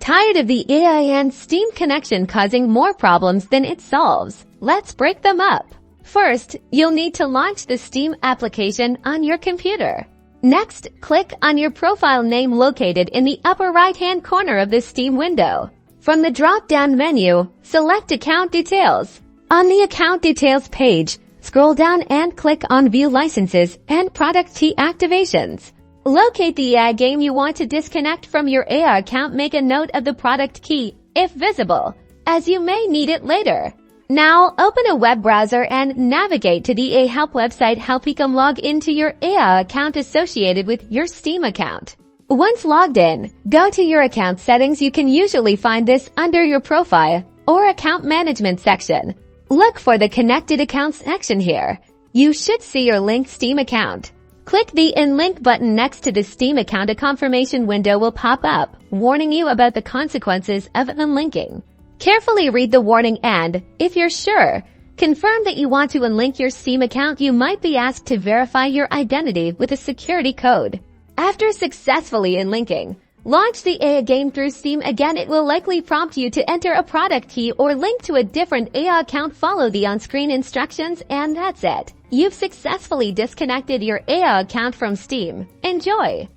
Tired of the AI and Steam connection causing more problems than it solves? Let's break them up. First, you'll need to launch the Steam application on your computer. Next, click on your profile name located in the upper right-hand corner of the Steam window. From the drop-down menu, select Account Details. On the Account Details page, scroll down and click on View Licenses and Product Key Activations. Locate the AI game you want to disconnect from your AI account. Make a note of the product key, if visible, as you may need it later. Now, open a web browser and navigate to the AI Help website. Help you log into your AI account associated with your Steam account. Once logged in, go to your account settings. You can usually find this under your profile or account management section. Look for the Connected Accounts section here. You should see your linked Steam account. Click the Unlink button next to the Steam account. A confirmation window will pop up, warning you about the consequences of unlinking. Carefully read the warning and, if you're sure, confirm that you want to unlink your Steam account. You might be asked to verify your identity with a security code. After successfully unlinking, launch the AI game through Steam. Again, it will likely prompt you to enter a product key or link to a different AI account. Follow the on-screen instructions and that's it. You've successfully disconnected your AI account from Steam. Enjoy!